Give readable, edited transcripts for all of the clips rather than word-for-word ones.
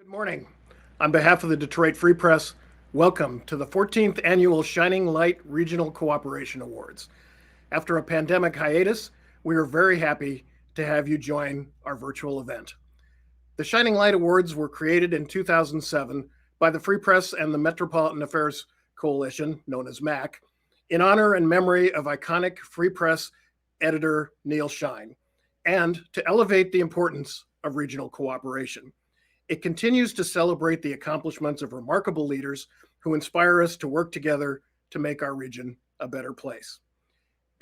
Good morning. On behalf of the Detroit Free Press, welcome to the 14th Annual Shining Light Regional Cooperation Awards. After a pandemic hiatus, we are very happy to have you join our virtual event. The Shining Light Awards were created in 2007 by the Free Press and the Metropolitan Affairs Coalition, known as MAC, in honor and memory of iconic Free Press editor Neal Shine, and to elevate the importance of regional cooperation. It continues to celebrate the accomplishments of remarkable leaders who inspire us to work together to make our region a better place.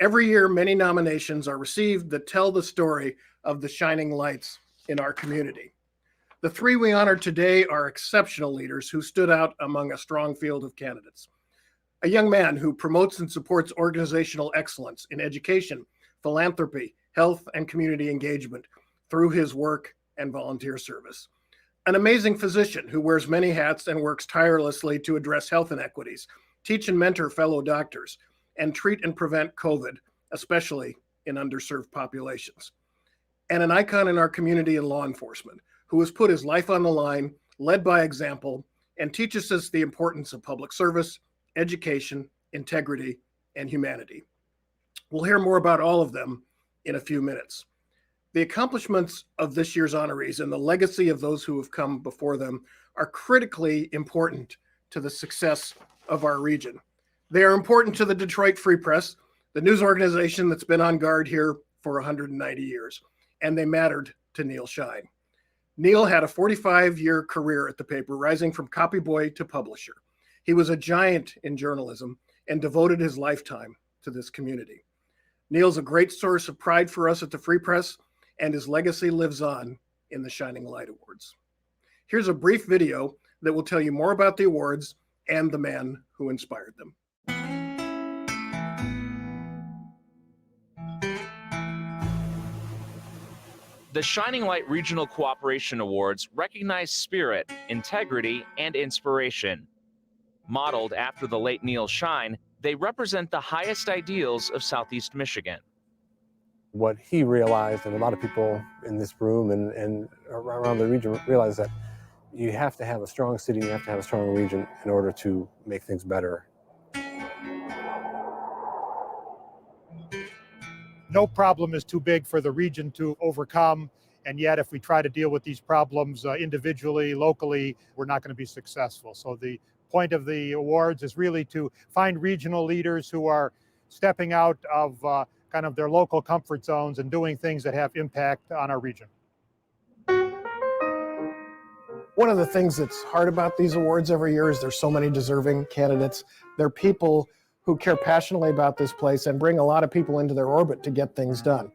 Every year, many nominations are received that tell the story of the shining lights in our community. The three we honor today are exceptional leaders who stood out among a strong field of candidates. A young man who promotes and supports organizational excellence in education, philanthropy, health, and community engagement through his work and volunteer service. An amazing physician who wears many hats and works tirelessly to address health inequities, teach and mentor fellow doctors, and treat and prevent COVID, especially in underserved populations. And an icon in our community and law enforcement who has put his life on the line, led by example, and teaches us the importance of public service, education, integrity, and humanity. We'll hear more about all of them in a few minutes. The accomplishments of this year's honorees and the legacy of those who have come before them are critically important to the success of our region. They are important to the Detroit Free Press, the news organization that's been on guard here for 190 years, and they mattered to Neal Shine. Neal had a 45-year career at the paper, rising from copy boy to publisher. He was a giant in journalism and devoted his lifetime to this community. Neal's a great source of pride for us at the Free Press, and his legacy lives on in the Shining Light Awards. Here's a brief video that will tell you more about the awards and the man who inspired them. The Shining Light Regional Cooperation Awards recognize spirit, integrity, and inspiration. Modeled after the late Neal Shine, they represent the highest ideals of Southeast Michigan. What he realized, and a lot of people in this room and around the region realize, that you have to have a strong city, you have to have a strong region in order to make things better. No problem is too big for the region to overcome, and yet if we try to deal with these problems individually, locally, we're not going to be successful. So the point of the awards is really to find regional leaders who are stepping out of kind of their local comfort zones and doing things that have impact on our region. One of the things that's hard about these awards every year is there's so many deserving candidates. They're people who care passionately about this place and bring a lot of people into their orbit to get things done.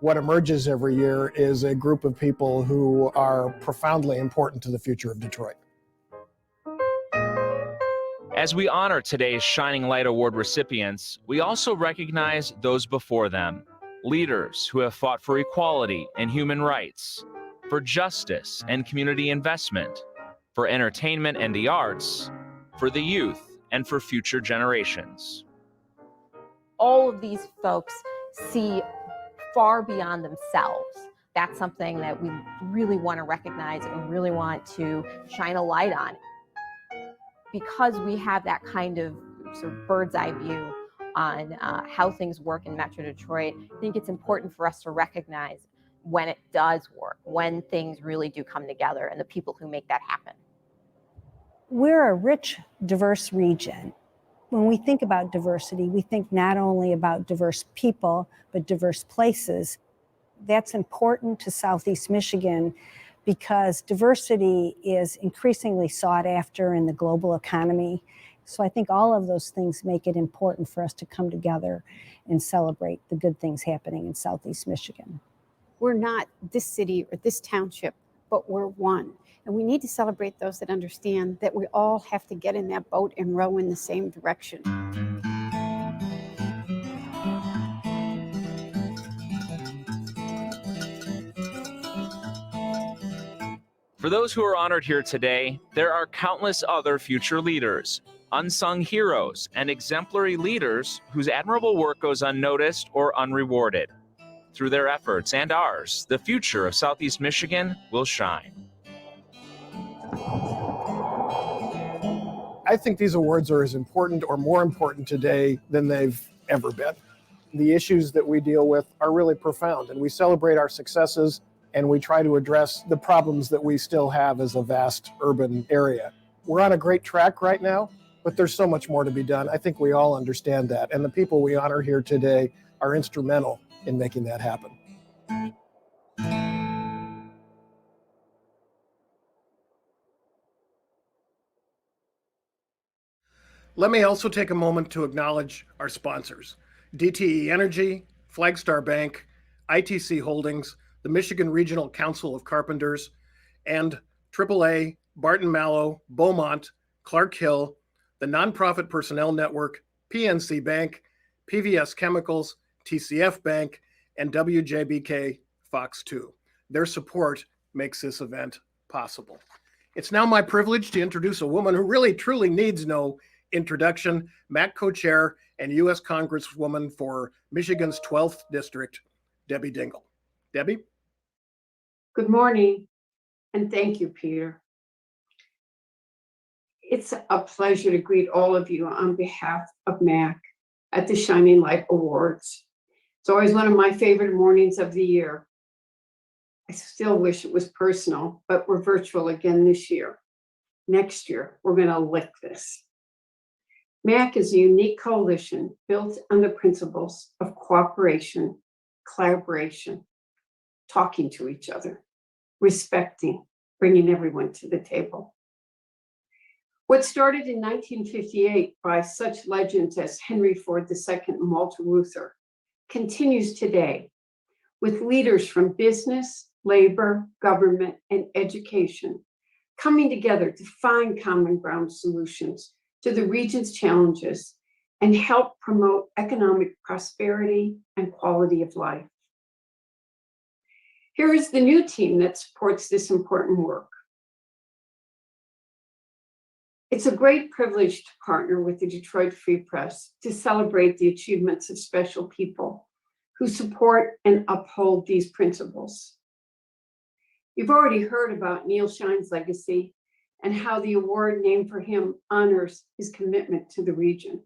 What emerges every year is a group of people who are profoundly important to the future of Detroit. As we honor today's Shining Light Award recipients, we also recognize those before them, leaders who have fought for equality and human rights, for justice and community investment, for entertainment and the arts, for the youth, and for future generations. All of these folks see far beyond themselves. That's something that we really want to recognize and really want to shine a light on. Because we have that kind of sort of bird's eye view on how things work in Metro Detroit, I think it's important for us to recognize when it does work, when things really do come together, and the people who make that happen. We're a rich, diverse region. When we think about diversity, we think not only about diverse people, but diverse places. That's important to Southeast Michigan because diversity is increasingly sought after in the global economy. So I think all of those things make it important for us to come together and celebrate the good things happening in Southeast Michigan. We're not this city or this township, but we're one. And we need to celebrate those that understand that we all have to get in that boat and row in the same direction. For those who are honored here today, there are countless other future leaders, unsung heroes, and exemplary leaders whose admirable work goes unnoticed or unrewarded. Through their efforts and ours, the future of Southeast Michigan will shine. I think these awards are as important or more important today than they've ever been. The issues that we deal with are really profound, and we celebrate our successes and we try to address the problems that we still have as a vast urban area. We're on a great track right now, but there's so much more to be done. I think we all understand that, and the people we honor here today are instrumental in making that happen. Let me also take a moment to acknowledge our sponsors: DTE Energy, Flagstar Bank, ITC Holdings, the Michigan Regional Council of Carpenters, and AAA, Barton Mallow, Beaumont, Clark Hill, the Nonprofit Personnel Network, PNC Bank, PVS Chemicals, TCF Bank, and WJBK Fox 2. Their support makes this event possible. It's now my privilege to introduce a woman who really truly needs no introduction, MAC co-chair and U.S. Congresswoman for Michigan's 12th District, Debbie Dingell. Debbie? Good morning, and thank you, Peter. It's a pleasure to greet all of you on behalf of MAC at the Shining Light Awards. It's always one of my favorite mornings of the year. I still wish it was personal, but we're virtual again this year. Next year, we're going to lick this. MAC is a unique coalition built on the principles of cooperation, collaboration, talking to each other, respecting, bringing everyone to the table. What started in 1958 by such legends as Henry Ford II and Walter Reuther continues today with leaders from business, labor, government, and education coming together to find common ground solutions to the region's challenges and help promote economic prosperity and quality of life. Here is the new team that supports this important work. It's a great privilege to partner with the Detroit Free Press to celebrate the achievements of special people who support and uphold these principles. You've already heard about Neal Shine's legacy and how the award named for him honors his commitment to the region.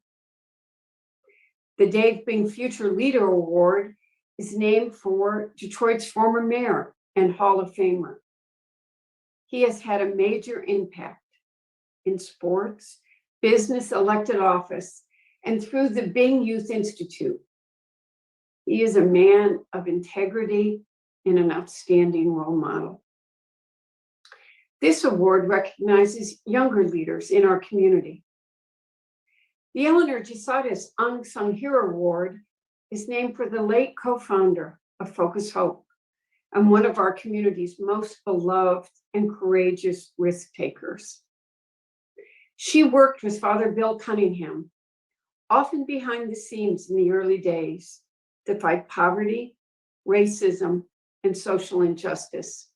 The Dave Bing Future Leader Award is named for Detroit's former mayor and Hall of Famer. He has had a major impact in sports, business, elected office, and through the Bing Youth Institute. He is a man of integrity and an outstanding role model. This award recognizes younger leaders in our community. The Eleanor Josaitis Unsung Hero Award is named for the late co-founder of Focus Hope and one of our community's most beloved and courageous risk takers. She worked with Father Bill Cunningham, often behind the scenes in the early days, to fight poverty, racism, and social injustice.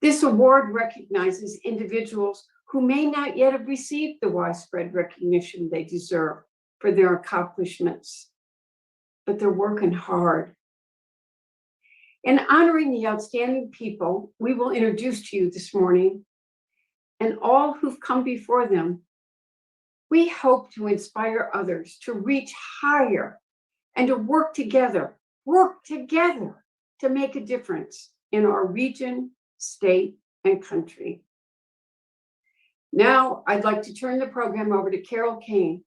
This award recognizes individuals who may not yet have received the widespread recognition they deserve for their accomplishments, but they're working hard. In honoring the outstanding people we will introduce to you this morning and all who've come before them, we hope to inspire others to reach higher and to work together to make a difference in our region, state, and country. Now, I'd like to turn the program over to Carol Kane,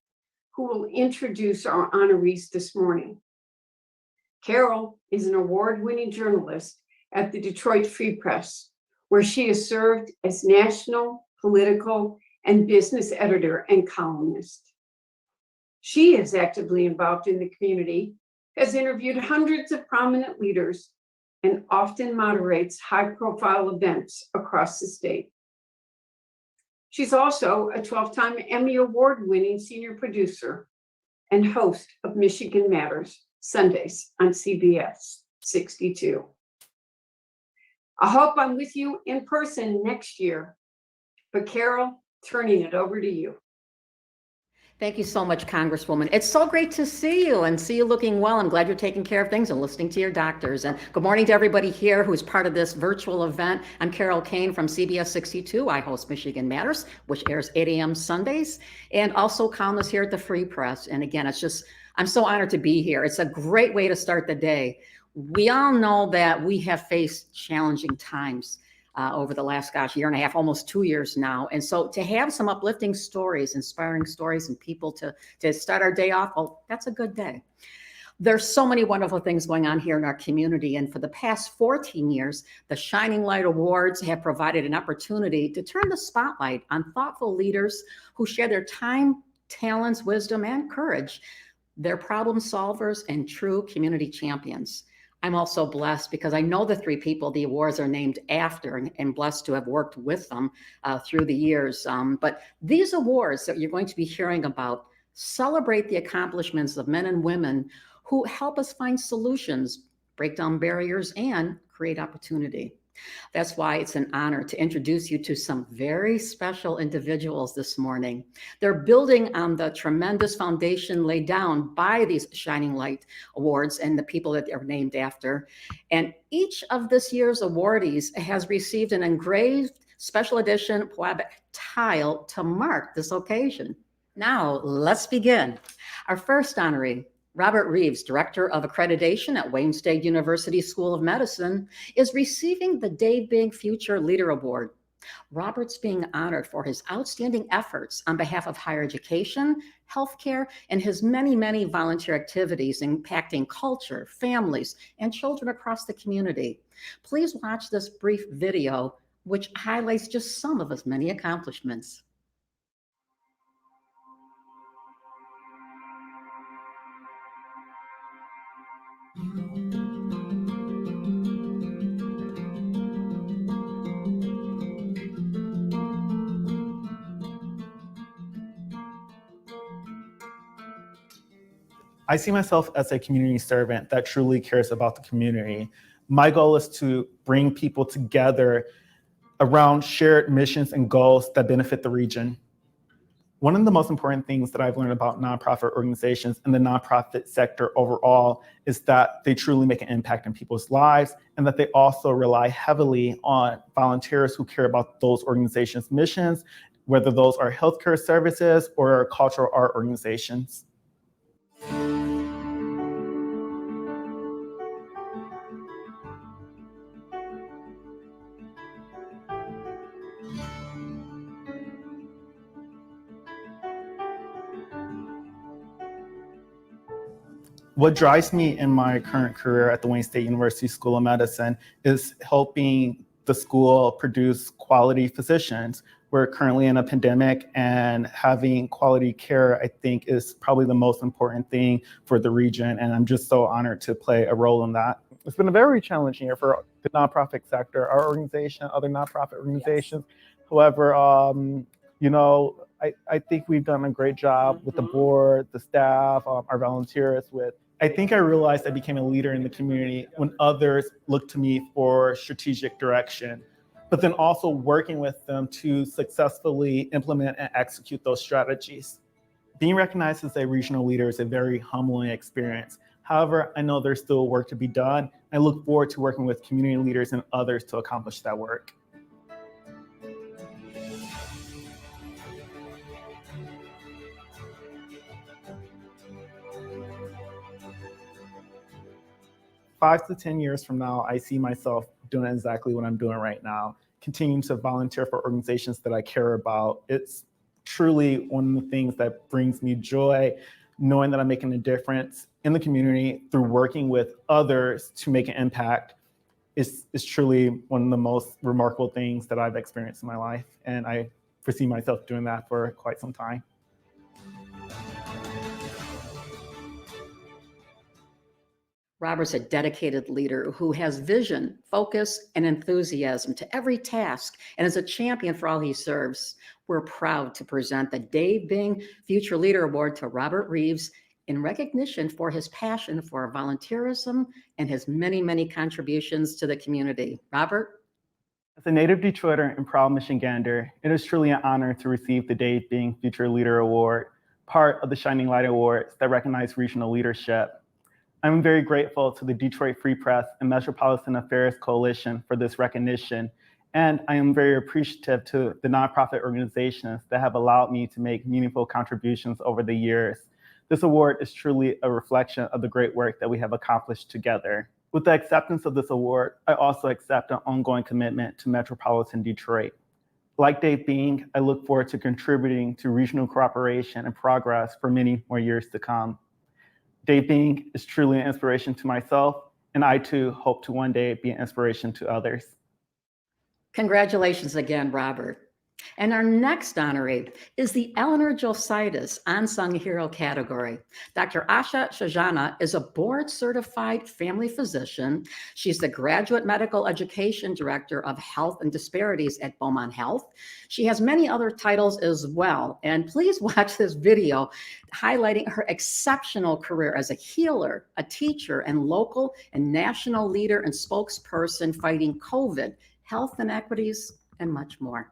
who will introduce our honorees this morning. Carol is an award-winning journalist at the Detroit Free Press, where she has served as national, political, and business editor and columnist. She is actively involved in the community, has interviewed hundreds of prominent leaders, and often moderates high-profile events across the state. She's also a 12-time Emmy Award-winning senior producer and host of Michigan Matters Sundays on CBS 62. I hope I'm with you in person next year. But Carol, turning it over to you. Thank you so much, Congresswoman. It's so great to see you and see you looking well. I'm glad you're taking care of things and listening to your doctors. And good morning to everybody here who's part of this virtual event. I'm Carol Kane from CBS 62. I host Michigan Matters, which airs 8 a.m. Sundays, and also columnist here at the Free Press. And again, I'm so honored to be here. It's a great way to start the day. We all know that we have faced challenging times over the last, year and a half, almost 2 years now. And so to have some uplifting stories, inspiring stories, and people to start our day off, well, that's a good day. There's so many wonderful things going on here in our community. And for the past 14 years, the Shining Light Awards have provided an opportunity to turn the spotlight on thoughtful leaders who share their time, talents, wisdom, and courage. They're problem solvers and true community champions. I'm also blessed because I know the three people the awards are named after, and blessed to have worked with them through the years. But these awards that you're going to be hearing about celebrate the accomplishments of men and women who help us find solutions, break down barriers, and create opportunity. That's why it's an honor to introduce you to some very special individuals this morning. They're building on the tremendous foundation laid down by these Shining Light Awards and the people that they're named after. And each of this year's awardees has received an engraved special edition Poabic tile to mark this occasion. Now, let's begin. Our first honoree, Robert Reeves, Director of Accreditation at Wayne State University School of Medicine, is receiving the Dave Bing Future Leader Award. Robert's being honored for his outstanding efforts on behalf of higher education, healthcare, and his many, many volunteer activities impacting culture, families, and children across the community. Please watch this brief video, which highlights just some of his many accomplishments. I see myself as a community servant that truly cares about the community. My goal is to bring people together around shared missions and goals that benefit the region. One of the most important things that I've learned about nonprofit organizations and the nonprofit sector overall is that they truly make an impact in people's lives, and that they also rely heavily on volunteers who care about those organizations' missions, whether those are healthcare services or cultural art organizations. What drives me in my current career at the Wayne State University School of Medicine is helping the school produce quality physicians. We're currently in a pandemic, and having quality care, I think, is probably the most important thing for the region. And I'm just so honored to play a role in that. It's been a very challenging year for the nonprofit sector, our organization, other nonprofit organizations. Yes. However, I think we've done a great job with the board, the staff, our volunteers. I think I realized I became a leader in the community when others looked to me for strategic direction, but then also working with them to successfully implement and execute those strategies. Being recognized as a regional leader is a very humbling experience. However, I know there's still work to be done. I look forward to working with community leaders and others to accomplish that work. Five to 10 years from now, I see myself doing exactly what I'm doing right now, continuing to volunteer for organizations that I care about. It's truly one of the things that brings me joy, knowing that I'm making a difference in the community through working with others to make an impact is truly one of the most remarkable things that I've experienced in my life. And I foresee myself doing that for quite some time. Robert's a dedicated leader who has vision, focus, and enthusiasm to every task, and is a champion for all he serves. We're proud to present the Dave Bing Future Leader Award to Robert Reeves in recognition for his passion for volunteerism and his many, many contributions to the community. Robert? As a native Detroiter and proud Michigander, it is truly an honor to receive the Dave Bing Future Leader Award. part of the Shining Light Awards that recognize regional leadership. I'm very grateful to the Detroit Free Press and Metropolitan Affairs Coalition for this recognition, and I am very appreciative to the nonprofit organizations that have allowed me to make meaningful contributions over the years. This award is truly a reflection of the great work that we have accomplished together. With the acceptance of this award, I also accept an ongoing commitment to Metropolitan Detroit. Like Dave Bing, I look forward to contributing to regional cooperation and progress for many more years to come. Dave Bing is truly an inspiration to myself, and I too hope to one day be an inspiration to others. Congratulations again, Robert. And our next honoree is the Eleanor Josaitis Unsung Hero category. Dr. Shasha is a board-certified family physician. She's the Graduate Medical Education Director of Health and Disparities at Beaumont Health. She has many other titles as well. And please watch this video highlighting her exceptional career as a healer, a teacher, and local and national leader and spokesperson fighting COVID, health inequities, and much more.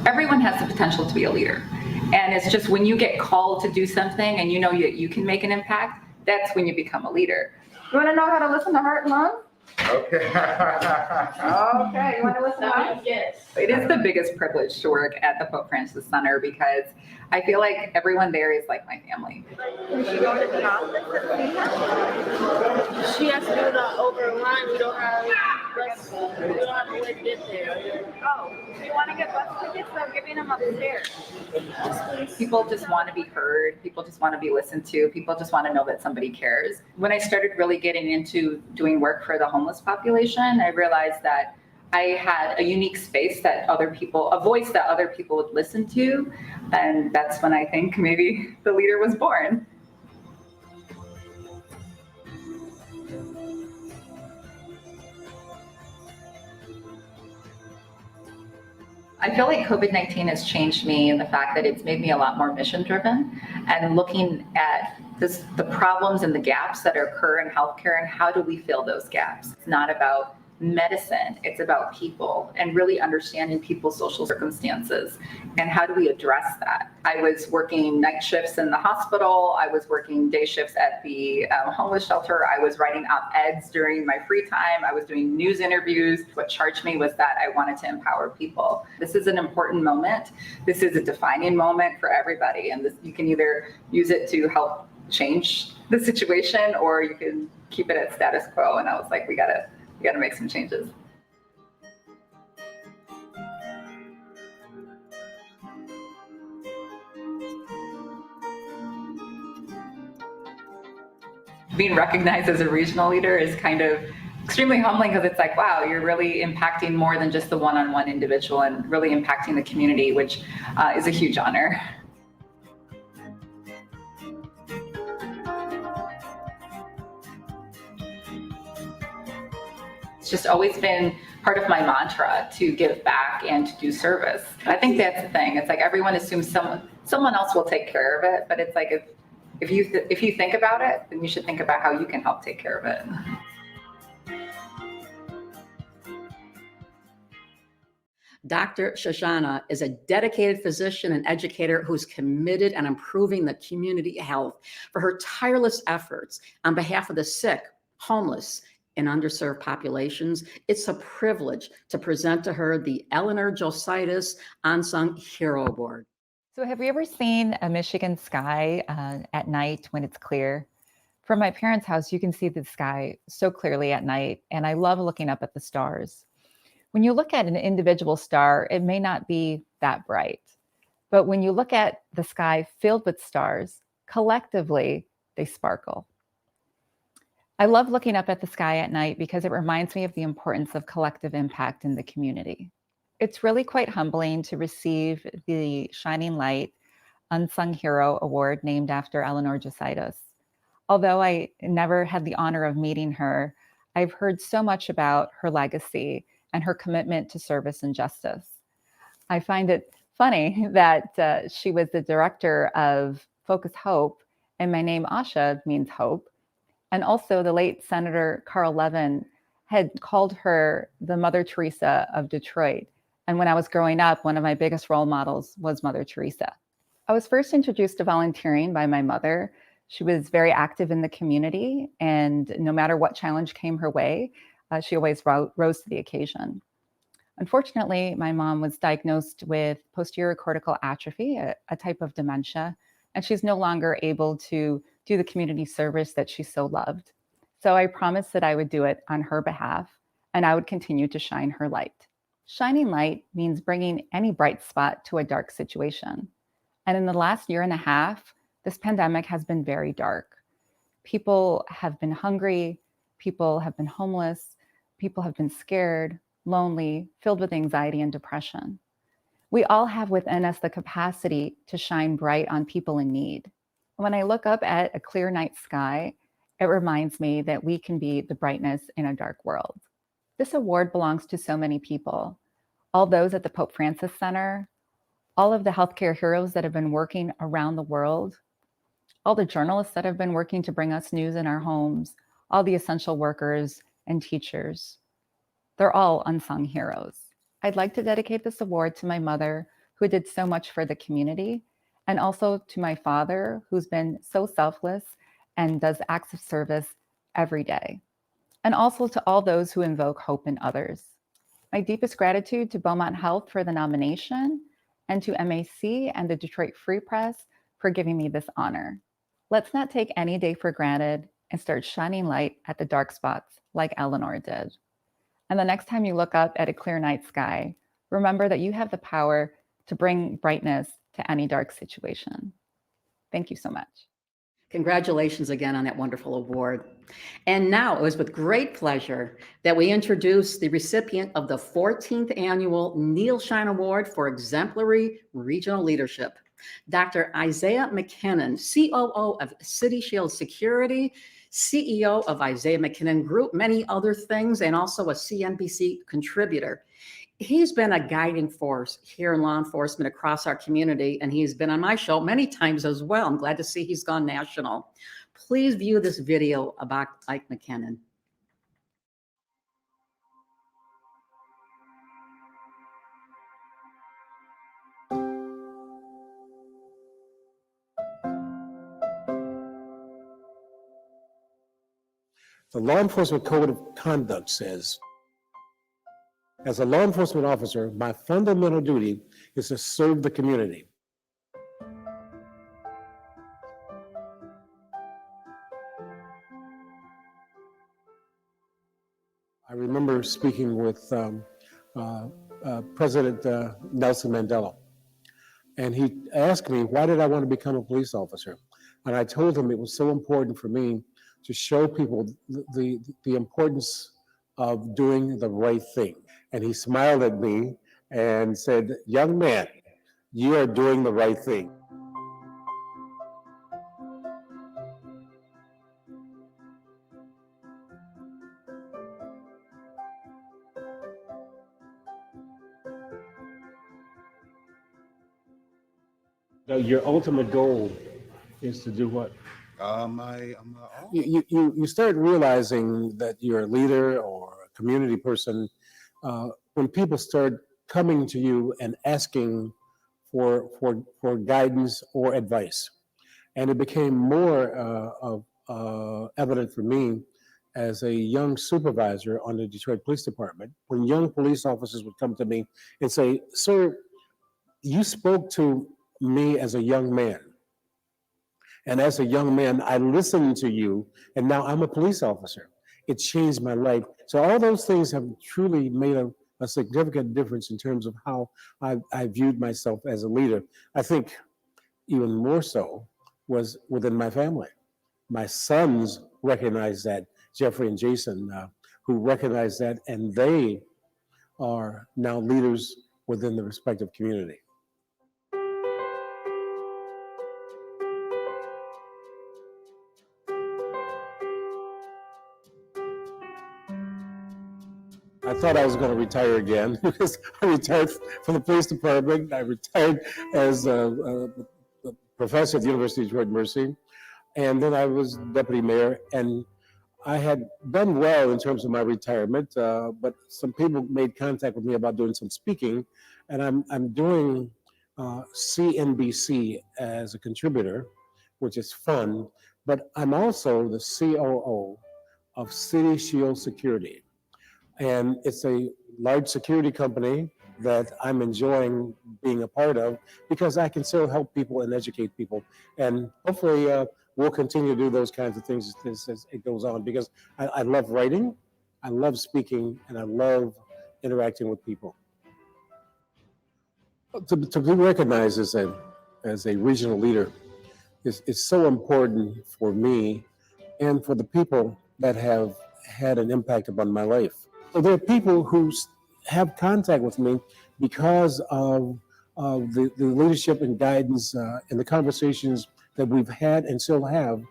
Everyone has the potential to be a leader. And it's just when you get called to do something and you know you can make an impact, that's when you become a leader. You want to know how to listen to heart and lungs? Okay. Okay, you want to listen to heart? Yes. It is the biggest privilege to work at the Pope Francis Center because I feel like everyone there is like my family. Did she go to the office and see her? She has to do the overrun. We don't have a way to get there. Oh, you want to get bus tickets? They're giving them upstairs. People just want to be heard. People just want to be listened to. People just want to know that somebody cares. When I started really getting into doing work for the homeless population, I realized that I had a unique space that other people, a voice that other people would listen to. And that's when I think maybe the leader was born. I feel like COVID-19 has changed me in the fact that it's made me a lot more mission-driven and looking at the problems and the gaps that occur in healthcare and how do we fill those gaps. It's not about medicine, it's about people and really understanding people's social circumstances and how do we address that. I was working night shifts in the hospital, I was working day shifts at the homeless shelter, I was writing op-eds during my free time, I was doing news interviews. What charged me was that I wanted to empower people. This is an important moment, this is a defining moment for everybody, and you can either use it to help change the situation or you can keep it at status quo. And I was like, we gotta make some changes. Being recognized as a regional leader is kind of extremely humbling because it's like, wow, you're really impacting more than just the one-on-one individual and really impacting the community, which is a huge honor. It's just always been part of my mantra to give back and to do service. I think that's the thing. It's like everyone assumes someone else will take care of it, but it's like if you think about it, then you should think about how you can help take care of it. Dr. Shasha is a dedicated physician and educator who's committed on improving the community health. For her tireless efforts on behalf of the sick, homeless, and underserved populations, it's a privilege to present to her the Eleanor Josaitis Unsung Hero Award. So have you ever seen a Michigan sky at night when it's clear? From my parents' house, you can see the sky so clearly at night, and I love looking up at the stars. When you look at an individual star, it may not be that bright, but when you look at the sky filled with stars, collectively, they sparkle. I love looking up at the sky at night because it reminds me of the importance of collective impact in the community. It's really quite humbling to receive the Shining Light Unsung Hero Award named after Eleanor Josaitis. Although I never had the honor of meeting her, I've heard so much about her legacy and her commitment to service and justice. I find it funny that she was the director of Focus Hope, and my name Asha means hope. And also the late Senator Carl Levin had called her the Mother Teresa of Detroit. And when I was growing up, one of my biggest role models was Mother Teresa. I was first introduced to volunteering by my mother. She was very active in the community, and no matter what challenge came her way, she always rose to the occasion. Unfortunately, my mom was diagnosed with posterior cortical atrophy, a type of dementia, and she's no longer able to do the community service that she so loved. So I promised that I would do it on her behalf, and I would continue to shine her light. Shining light means bringing any bright spot to a dark situation. And in the last year and a half, this pandemic has been very dark. People have been hungry, people have been homeless, people have been scared, lonely, filled with anxiety and depression. We all have within us the capacity to shine bright on people in need. When I look up at a clear night sky, it reminds me that we can be the brightness in a dark world. This award belongs to so many people, all those at the Pope Francis Center, all of the healthcare heroes that have been working around the world, all the journalists that have been working to bring us news in our homes, all the essential workers and teachers. They're all unsung heroes. I'd like to dedicate this award to my mother, who did so much for the community, and also to my father, who's been so selfless and does acts of service every day, and also to all those who invoke hope in others. My deepest gratitude to Beaumont Health for the nomination, and to MAC and the Detroit Free Press for giving me this honor. Let's not take any day for granted and start shining light at the dark spots like Eleanor did. And the next time you look up at a clear night sky, remember that you have the power to bring brightness to any dark situation. Thank you so much. Congratulations again on that wonderful award. And now it was with great pleasure that we introduce the recipient of the 14th Annual Neal Shine Award for Exemplary Regional Leadership, Dr. Isaiah McKinnon, COO of City Shield Security, CEO of Isaiah McKinnon Group, many other things, and also a CNBC contributor. He's been a guiding force here in law enforcement across our community, and he's been on my show many times as well. I'm glad to see he's gone national. Please view this video about Ike McKinnon. The Law Enforcement Code of Conduct says, as a law enforcement officer, my fundamental duty is to serve the community. I remember speaking with President Nelson Mandela, and he asked me, why did I want to become a police officer? And I told him it was so important for me to show people the importance of doing the right thing. And he smiled at me and said, young man, you are doing the right thing. Your ultimate goal is to do what? You start realizing that you're a leader or a community person when people start coming to you and asking for guidance or advice. And it became more evident for me as a young supervisor on the Detroit Police Department, when young police officers would come to me and say, sir, you spoke to me as a young man. And as a young man, I listened to you, and now I'm a police officer. It changed my life. So all those things have truly made a significant difference in terms of how I viewed myself as a leader. I think even more so was within my family. My sons recognized that, Jeffrey and Jason, who recognized that, and they are now leaders within the respective community. I thought I was going to retire again because I retired from the police department. I retired as a professor at the University of Detroit Mercy. And then I was deputy mayor. And I had done well in terms of my retirement, but some people made contact with me about doing some speaking. And I'm doing CNBC as a contributor, which is fun. But I'm also the COO of City Shield Security. And it's a large security company that I'm enjoying being a part of because I can still help people and educate people. And hopefully we'll continue to do those kinds of things as it goes on because I love writing, I love speaking, and I love interacting with people. To be recognized as a regional leader is so important for me and for the people that have had an impact upon my life. So there are people who have contact with me because of the leadership and guidance and the conversations that we've had and still have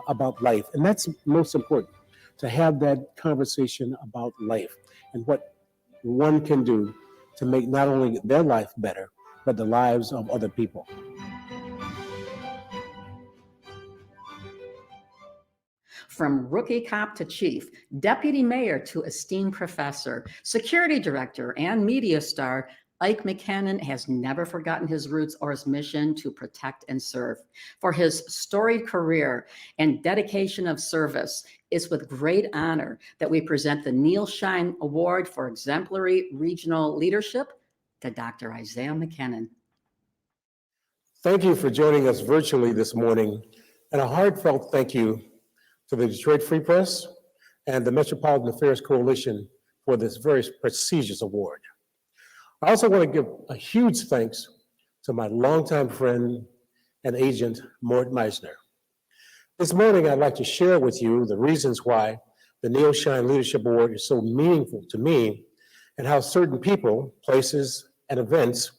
about life. And that's most important, to have that conversation about life and what one can do to make not only their life better, but the lives of other people. From rookie cop to chief, deputy mayor to esteemed professor, security director, and media star, Ike McKinnon has never forgotten his roots or his mission to protect and serve. For his storied career and dedication of service, it's with great honor that we present the Neal Shine Award for Exemplary Regional Leadership to Dr. Isaiah McKinnon. Thank you for joining us virtually this morning, and a heartfelt thank you to the Detroit Free Press and the Metropolitan Affairs Coalition for this very prestigious award. I also want to give a huge thanks to my longtime friend and agent, Mort Meisner. This morning, I'd like to share with you the reasons why the Neal Shine Leadership Award is so meaningful to me and how certain people, places, and events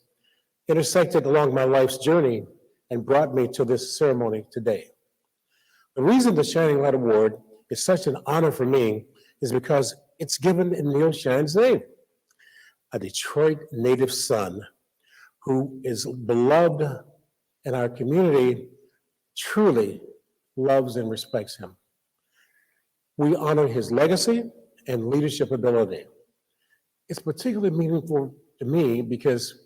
intersected along my life's journey and brought me to this ceremony today. The reason the Shining Light Award is such an honor for me is because it's given in Neal Shine's name, a Detroit native son who is beloved and our community truly loves and respects him. We honor his legacy and leadership ability. It's particularly meaningful to me because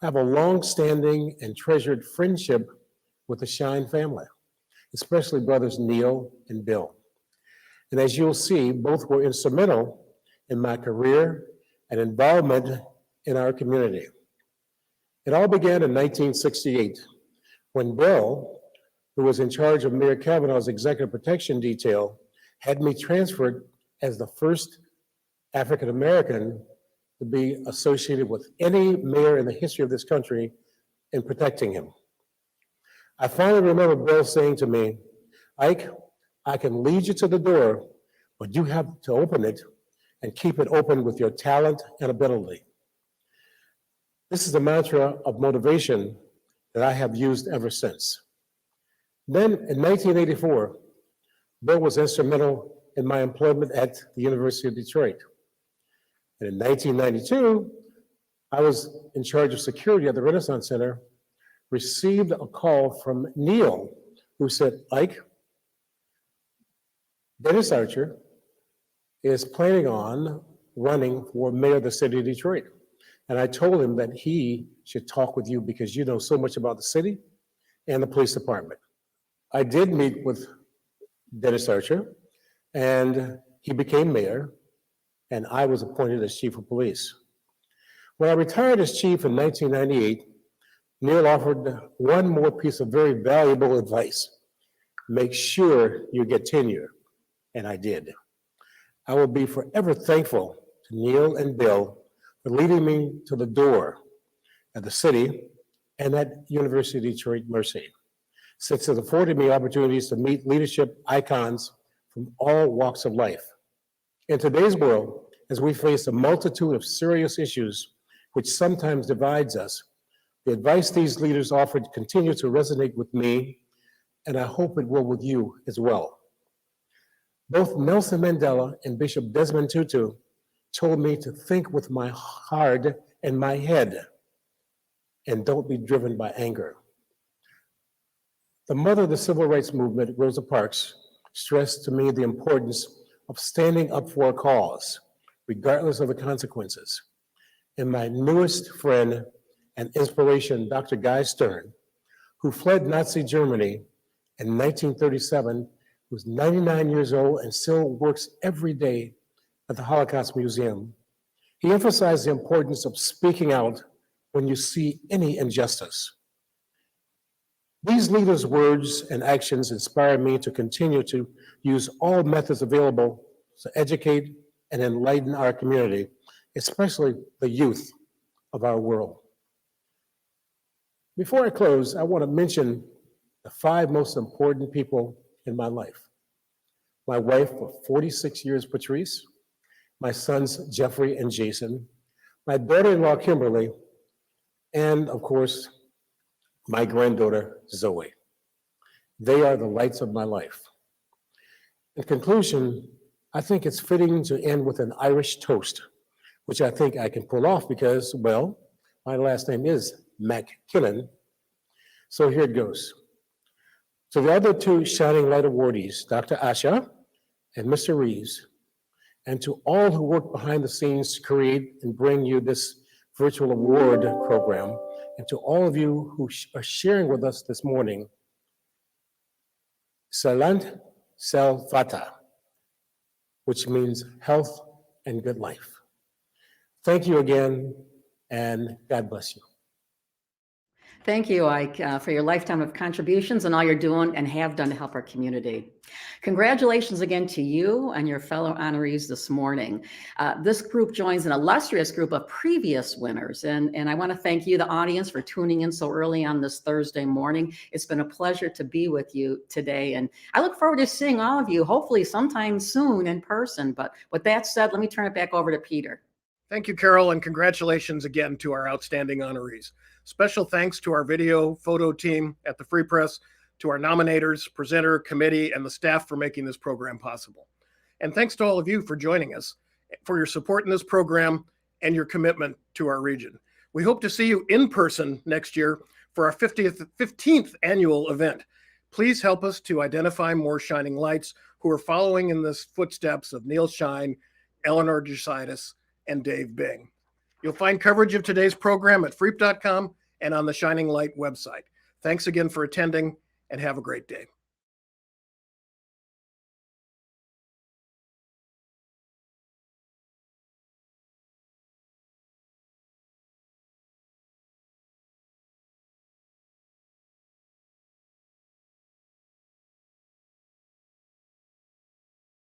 I have a long-standing and treasured friendship with the Shine family, especially brothers Neal and Bill. And as you'll see, both were instrumental in my career and involvement in our community. It all began in 1968 when Bill, who was in charge of Mayor Kavanaugh's executive protection detail, had me transferred as the first African-American to be associated with any mayor in the history of this country in protecting him. I finally remember Bill saying to me, Ike, I can lead you to the door, but you have to open it and keep it open with your talent and ability. This is the mantra of motivation that I have used ever since. Then in 1984, Bill was instrumental in my employment at the University of Detroit. And in 1992, I was in charge of security at the Renaissance Center, received a call from Neal, who said, Ike, Dennis Archer is planning on running for mayor of the city of Detroit. And I told him that he should talk with you because you know so much about the city and the police department. I did meet with Dennis Archer, and he became mayor, and I was appointed as chief of police. When I retired as chief in 1998, Neal offered one more piece of very valuable advice. Make sure you get tenure, and I did. I will be forever thankful to Neal and Bill for leading me to the door at the city and at University of Detroit Mercy, since it afforded me opportunities to meet leadership icons from all walks of life. In today's world, as we face a multitude of serious issues which sometimes divides us, the advice these leaders offered continues to resonate with me, and I hope it will with you as well. Both Nelson Mandela and Bishop Desmond Tutu told me to think with my heart and my head and don't be driven by anger. The mother of the civil rights movement, Rosa Parks, stressed to me the importance of standing up for a cause, regardless of the consequences. And my newest friend and inspiration, Dr. Guy Stern, who fled Nazi Germany in 1937, who's 99 years old and still works every day at the Holocaust Museum. He emphasized the importance of speaking out when you see any injustice. These leaders' words and actions inspire me to continue to use all methods available to educate and enlighten our community, especially the youth of our world. Before I close, I want to mention the 5 most important people in my life. My wife of 46 years, Patrice, my sons, Jeffrey and Jason, my daughter-in-law, Kimberly, and of course, my granddaughter, Zoe. They are the lights of my life. In conclusion, I think it's fitting to end with an Irish toast, which I think I can pull off because, well, my last name is McKinnon. So here it goes. To the other 2 Shining Light awardees, Dr. Asha and Mr. Reeves, and to all who work behind the scenes to create and bring you this virtual award program, and to all of you who are sharing with us this morning, Salant Salvata, which means health and good life. Thank you again, and God bless you. Thank you, Ike, for your lifetime of contributions and all you're doing and have done to help our community. Congratulations again to you and your fellow honorees this morning. This group joins an illustrious group of previous winners, and I want to thank you, the audience, for tuning in so early on this Thursday morning. It's been a pleasure to be with you today, and I look forward to seeing all of you, hopefully sometime soon in person. But with that said, let me turn it back over to Peter. Thank you, Carol, and congratulations again to our outstanding honorees. Special thanks to our video photo team at the Free Press, to our nominators, presenter, committee, and the staff for making this program possible. And thanks to all of you for joining us, for your support in this program and your commitment to our region. We hope to see you in person next year for our 15th annual event. Please help us to identify more shining lights who are following in the footsteps of Neal Shine, Eleanor Josaitis, and Dave Bing. You'll find coverage of today's program at freep.com and on the Shining Light website. Thanks again for attending, and have a great day.